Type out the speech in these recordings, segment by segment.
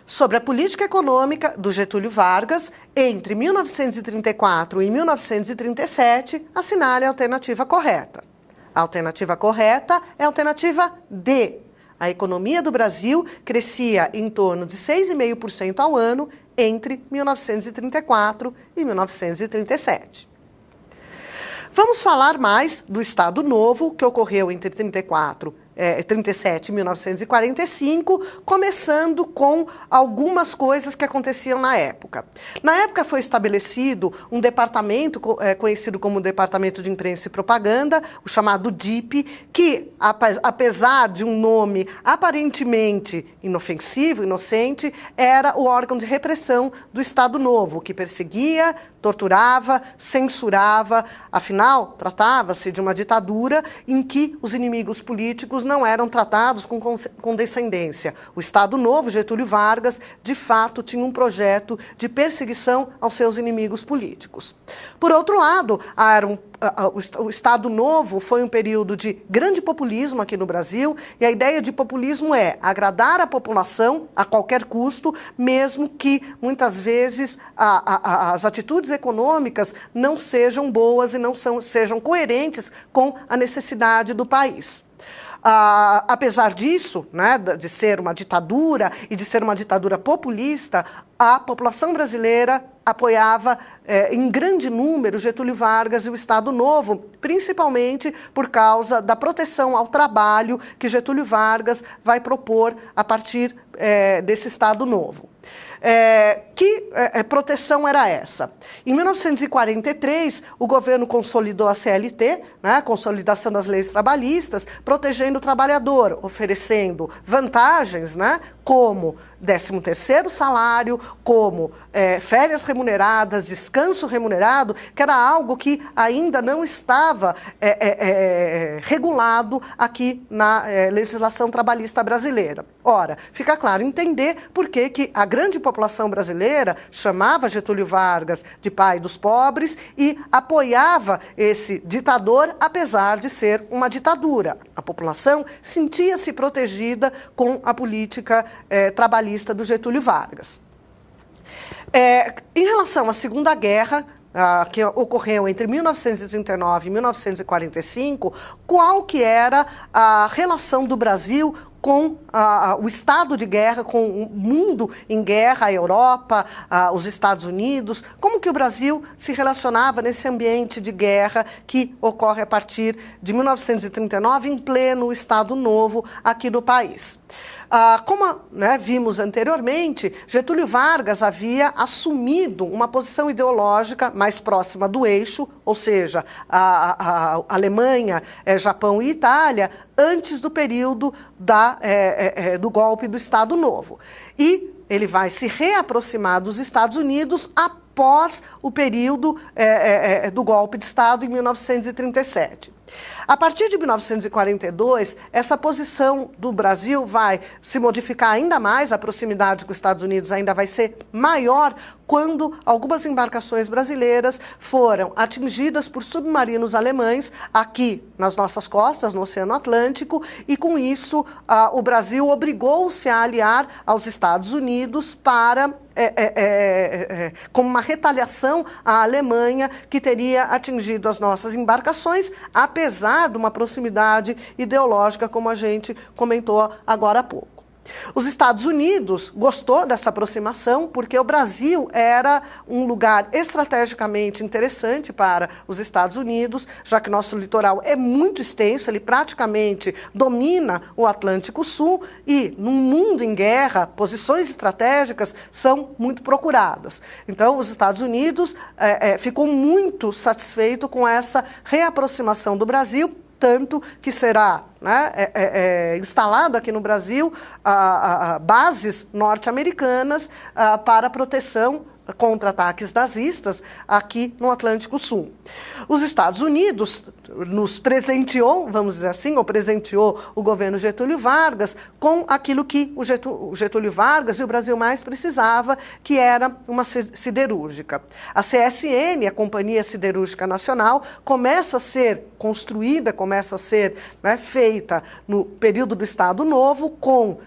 sobre a política econômica do Getúlio Vargas entre 1934 e 1937, assinale a alternativa correta. A alternativa correta é a alternativa D. A economia do Brasil crescia em torno de 6,5% ao ano entre 1934 e 1937. Vamos falar mais do Estado Novo, que ocorreu entre 37 e 1945, começando com algumas coisas que aconteciam na época. Na época foi estabelecido um departamento conhecido como Departamento de Imprensa e Propaganda, o chamado DIP, que, apesar de um nome aparentemente inofensivo, inocente, era o órgão de repressão do Estado Novo, que perseguia, torturava, censurava, afinal, tratava-se de uma ditadura em que os inimigos políticos não eram tratados com condescendência. O Estado Novo, Getúlio Vargas, de fato tinha um projeto de perseguição aos seus inimigos políticos. Por outro lado, o Estado Novo foi um período de grande populismo aqui no Brasil, e a ideia de populismo é agradar a população a qualquer custo, mesmo que muitas vezes as atitudes econômicas não sejam boas e não sejam coerentes com a necessidade do país. Apesar disso, né, de ser uma ditadura e de ser uma ditadura populista, a população brasileira apoiava em grande número Getúlio Vargas e o Estado Novo, principalmente por causa da proteção ao trabalho que Getúlio Vargas vai propor a partir desse Estado Novo. Que proteção era essa? Em 1943, o governo consolidou a CLT, né, a Consolidação das Leis Trabalhistas, protegendo o trabalhador, oferecendo vantagens, né, como 13º salário, como férias remuneradas, descanso remunerado, que era algo que ainda não estava regulado aqui na legislação trabalhista brasileira. Ora, fica claro entender por que a grande população brasileira chamava Getúlio Vargas de pai dos pobres e apoiava esse ditador, apesar de ser uma ditadura. A população sentia-se protegida com a política trabalhista do Getúlio Vargas. Em relação à Segunda Guerra, que ocorreu entre 1939 e 1945, qual que era a relação do Brasil com o estado de guerra, com o mundo em guerra, a Europa, os Estados Unidos, como que o Brasil se relacionava nesse ambiente de guerra que ocorre a partir de 1939, em pleno Estado Novo aqui do país. Como vimos anteriormente, Getúlio Vargas havia assumido uma posição ideológica mais próxima do eixo, ou seja, a Alemanha, Japão e Itália, antes do período do golpe do Estado Novo. E ele vai se reaproximar dos Estados Unidos após o período do golpe de Estado em 1937. A partir de 1942, essa posição do Brasil vai se modificar ainda mais, a proximidade com os Estados Unidos ainda vai ser maior quando algumas embarcações brasileiras foram atingidas por submarinos alemães aqui nas nossas costas, no Oceano Atlântico, e com isso o Brasil obrigou-se a aliar aos Estados Unidos para como uma retaliação à Alemanha, que teria atingido as nossas embarcações, apesar de uma proximidade ideológica, como a gente comentou agora há pouco. Os Estados Unidos gostou dessa aproximação porque o Brasil era um lugar estrategicamente interessante para os Estados Unidos, já que nosso litoral é muito extenso, ele praticamente domina o Atlântico Sul e, num mundo em guerra, posições estratégicas são muito procuradas. Então, os Estados Unidos ficou muito satisfeito com essa reaproximação do Brasil, tanto que será instalado aqui no Brasil bases norte-americanas para proteção contra ataques nazistas aqui no Atlântico Sul. Os Estados Unidos nos presenteou, vamos dizer assim, ou presenteou o governo Getúlio Vargas com aquilo que o Getúlio Vargas e o Brasil mais precisava, que era uma siderúrgica. A CSN, a Companhia Siderúrgica Nacional, começa a ser construída, começa a ser feita no período do Estado Novo, com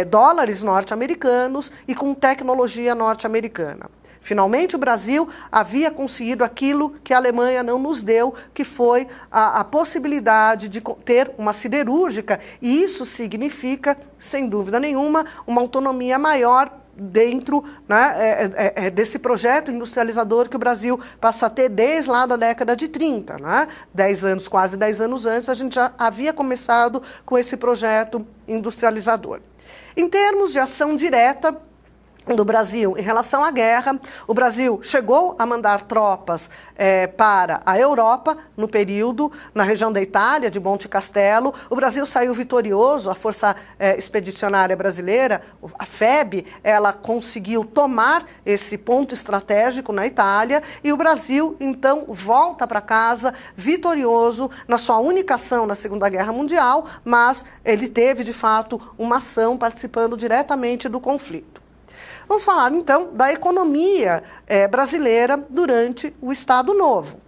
dólares norte-americanos e com tecnologia norte-americana. Finalmente, o Brasil havia conseguido aquilo que a Alemanha não nos deu, que foi a possibilidade de ter uma siderúrgica, e isso significa, sem dúvida nenhuma, uma autonomia maior dentro, né, desse projeto industrializador que o Brasil passa a ter desde lá da década de 30. Né? 10 anos, quase 10 anos antes, a gente já havia começado com esse projeto industrializador. Em termos de ação direta do Brasil em relação à guerra, o Brasil chegou a mandar tropas para a Europa, no período, na região da Itália, de Monte Castelo. O Brasil saiu vitorioso, a Força Expedicionária Brasileira, a FEB, ela conseguiu tomar esse ponto estratégico na Itália, e o Brasil, então, volta para casa vitorioso na sua única ação na Segunda Guerra Mundial, mas ele teve, de fato, uma ação participando diretamente do conflito. Vamos falar, então, da economia brasileira durante o Estado Novo.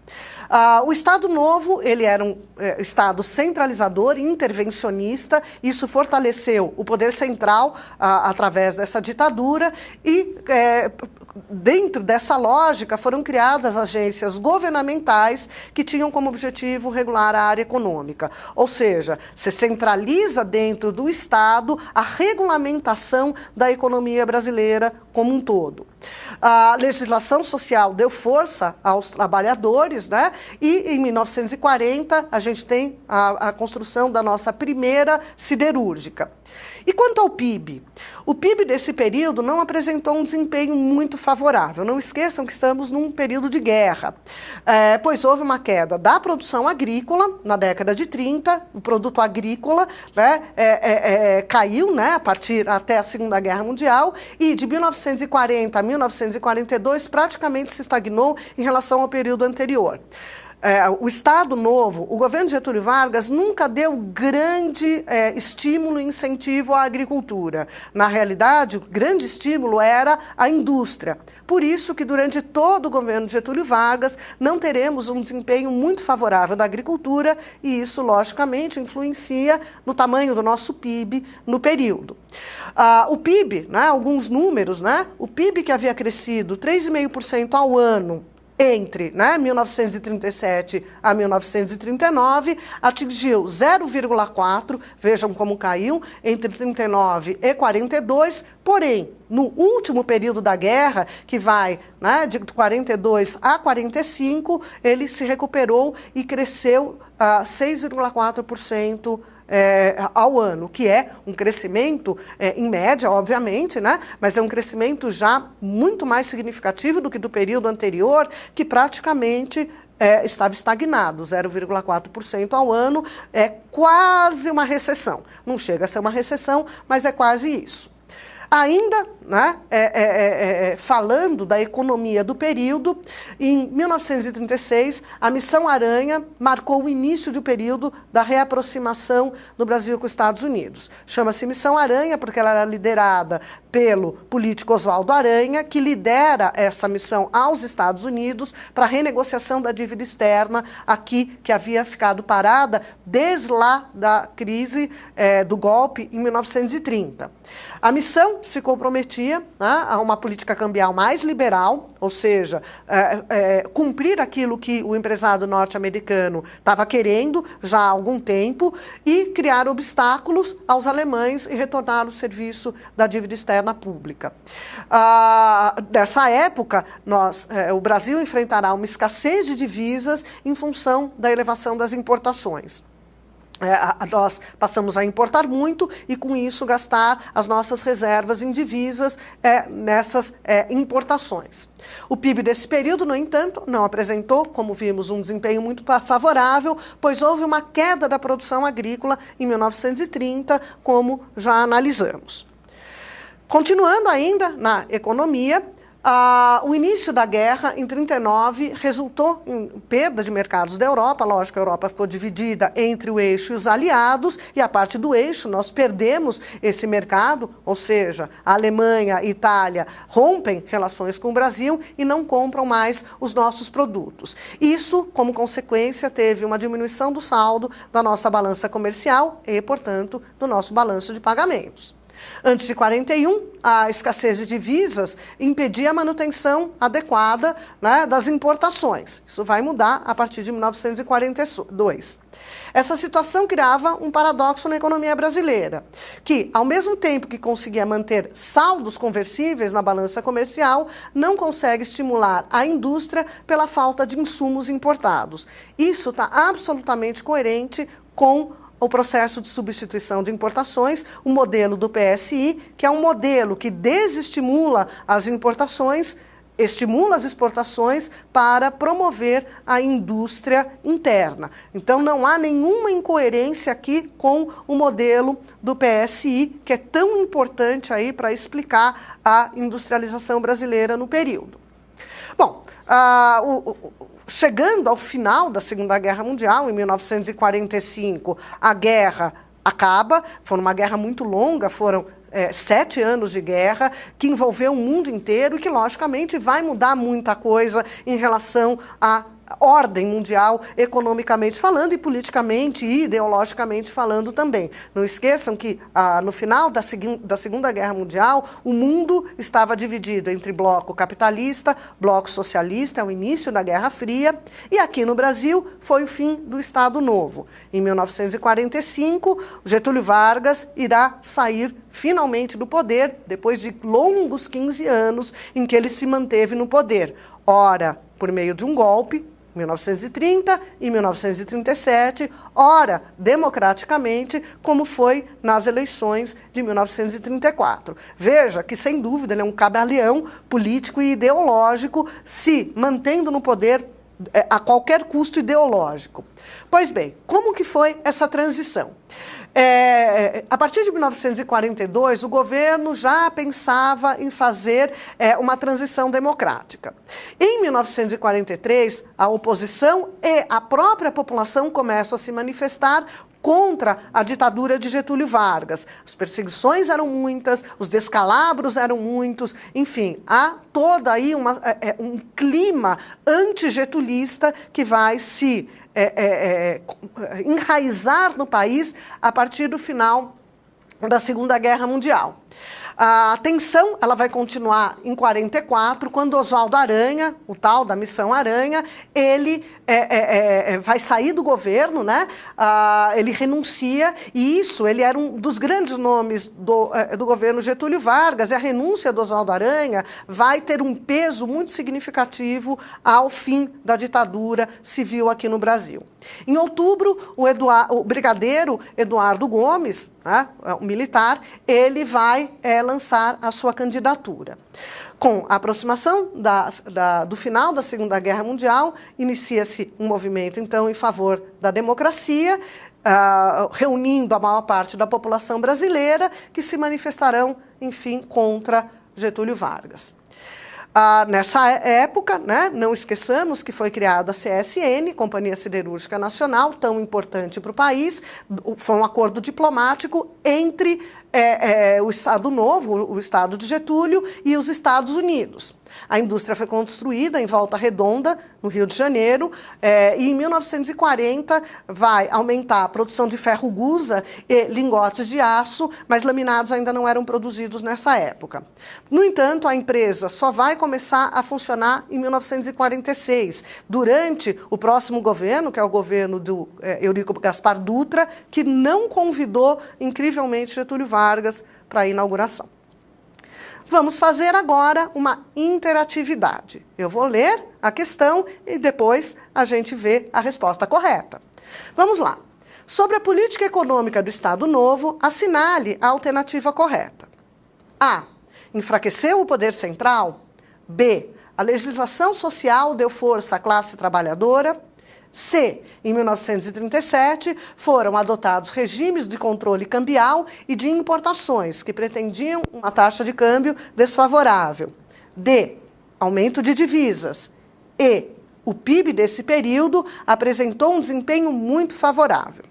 O Estado Novo, ele era um Estado centralizador e intervencionista. Isso fortaleceu o poder central através dessa ditadura e, dentro dessa lógica, foram criadas agências governamentais que tinham como objetivo regular a área econômica. Ou seja, se centraliza dentro do Estado a regulamentação da economia brasileira como um todo. A legislação social deu força aos trabalhadores, né? E em 1940 a gente tem a construção da nossa primeira siderúrgica. E quanto ao PIB? O PIB desse período não apresentou um desempenho muito favorável. Não esqueçam que estamos num período de guerra, pois houve uma queda da produção agrícola na década de 30, o produto agrícola, né, caiu, né, a partir até a Segunda Guerra Mundial, e de 1940 a 1942 praticamente se estagnou em relação ao período anterior. O Estado Novo, o governo de Getúlio Vargas nunca deu grande estímulo e incentivo à agricultura. Na realidade, o grande estímulo era a indústria. Por isso que durante todo o governo de Getúlio Vargas não teremos um desempenho muito favorável da agricultura, e isso, logicamente, influencia no tamanho do nosso PIB no período. O PIB, né, alguns números, né, o PIB que havia crescido 3,5% ao ano entre 1937 a 1939, atingiu 0,4%, vejam como caiu, entre 39 e 42, porém, no último período da guerra, que vai de 42 a 45, ele se recuperou e cresceu 6,4%, ao ano, que é um crescimento, em média, obviamente, né? Mas é um crescimento já muito mais significativo do que do período anterior, que praticamente estava estagnado. 0,4% ao ano é quase uma recessão. Não chega a ser uma recessão, mas é quase isso. Ainda, né, falando da economia do período, em 1936, a Missão Aranha marcou o início do período da reaproximação do Brasil com os Estados Unidos. Chama-se Missão Aranha porque ela era liderada pelo político Oswaldo Aranha, que lidera essa missão aos Estados Unidos para a renegociação da dívida externa aqui, que havia ficado parada desde lá da crise do golpe em 1930. A missão se comprometia, né, a uma política cambial mais liberal, ou seja, cumprir aquilo que o empresário norte-americano estava querendo já há algum tempo, e criar obstáculos aos alemães e retornar o serviço da dívida externa pública. Nessa época, o Brasil enfrentará uma escassez de divisas em função da elevação das importações. Nós passamos a importar muito e, com isso, gastar as nossas reservas em divisas nessas importações. O PIB desse período, no entanto, não apresentou, como vimos, um desempenho muito favorável, pois houve uma queda da produção agrícola em 1930, como já analisamos. Continuando ainda na economia, o início da guerra, em 1939, resultou em perda de mercados da Europa. Lógico que a Europa ficou dividida entre o eixo e os aliados, e a parte do eixo nós perdemos esse mercado, ou seja, a Alemanha e a Itália rompem relações com o Brasil e não compram mais os nossos produtos. Isso, como consequência, teve uma diminuição do saldo da nossa balança comercial e, portanto, do nosso balanço de pagamentos. Antes de 41, a escassez de divisas impedia a manutenção adequada, né, das importações. Isso vai mudar a partir de 1942. Essa situação criava um paradoxo na economia brasileira, que, ao mesmo tempo que conseguia manter saldos conversíveis na balança comercial, não consegue estimular a indústria pela falta de insumos importados. Isso está absolutamente coerente com o processo de substituição de importações, o modelo do PSI, que é um modelo que desestimula as importações, estimula as exportações para promover a indústria interna. Então, não há nenhuma incoerência aqui com o modelo do PSI, que é tão importante aí para explicar a industrialização brasileira no período. Bom, chegando ao final da Segunda Guerra Mundial, em 1945, a guerra acaba. Foi uma guerra muito longa, foram 7 anos de guerra, que envolveu o mundo inteiro e que, logicamente, vai mudar muita coisa em relação à ordem mundial, economicamente falando, e politicamente e ideologicamente falando também. Não esqueçam que, no final da Segunda Guerra Mundial, o mundo estava dividido entre bloco capitalista, bloco socialista, o início da Guerra Fria, e aqui no Brasil foi o fim do Estado Novo. Em 1945, Getúlio Vargas irá sair finalmente do poder, depois de longos 15 anos em que ele se manteve no poder, ora por meio de um golpe, 1930 e 1937, ora democraticamente, como foi nas eleições de 1934. Veja que, sem dúvida, ele é um camaleão político e ideológico, se mantendo no poder a qualquer custo ideológico. Pois bem, como que foi essa transição? A partir de 1942, o governo já pensava em fazer uma transição democrática. Em 1943, a oposição e a própria população começam a se manifestar contra a ditadura de Getúlio Vargas. As perseguições eram muitas, os descalabros eram muitos, enfim, há todo aí um clima antigetulista que vai se enraizar no país a partir do final da Segunda Guerra Mundial. A tensão ela vai continuar em 44, quando Oswaldo Aranha, o tal da Missão Aranha, ele vai sair do governo, né? Ele renuncia, e ele era um dos grandes nomes do governo Getúlio Vargas, e a renúncia do Oswaldo Aranha vai ter um peso muito significativo ao fim da ditadura civil aqui no Brasil. Em outubro, o brigadeiro Eduardo Gomes, né, o militar, ele vai lançar a sua candidatura. Com a aproximação do final da Segunda Guerra Mundial, inicia-se um movimento, então, em favor da democracia, reunindo a maior parte da população brasileira, que se manifestarão, enfim, contra Getúlio Vargas. Nessa época, né, não esqueçamos que foi criada a CSN, Companhia Siderúrgica Nacional, tão importante para o país. Foi um acordo diplomático entre o Estado Novo, o Estado de Getúlio, e os Estados Unidos. A indústria foi construída em Volta Redonda, no Rio de Janeiro, e em 1940 vai aumentar a produção de ferro gusa e lingotes de aço, mas laminados ainda não eram produzidos nessa época. No entanto, a empresa só vai começar a funcionar em 1946, durante o próximo governo, que é o governo do Eurico Gaspar Dutra, que não convidou, incrivelmente, Getúlio Vargas para a inauguração. Vamos fazer agora uma interatividade. Eu vou ler a questão e depois a gente vê a resposta correta. Vamos lá. Sobre a política econômica do Estado Novo, assinale a alternativa correta. A. Enfraqueceu o poder central. B. A legislação social deu força à classe trabalhadora. C. Em 1937, foram adotados regimes de controle cambial e de importações que pretendiam uma taxa de câmbio desfavorável. D. Aumento de divisas. E. O PIB desse período apresentou um desempenho muito favorável.